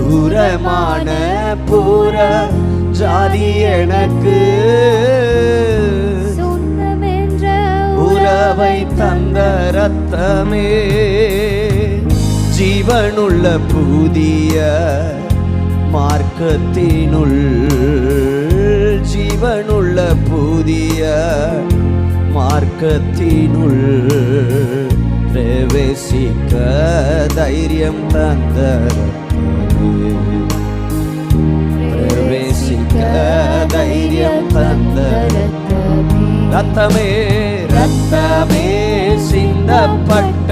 தூரமான பூர ஜாதி எனக்கு உறவை தந்த ரத்தமே, ஜீவனுள்ள புதிய மார்க்கத்தினுள், ஜீவனுள்ள புதிய மார்க்கத்தினுள் பிரவேசிக்க தைரியம் தந்த பிரவேசிக்க தைரியம் தந்த ரத்தமே, ரத்தமே சிந்தப்பட்ட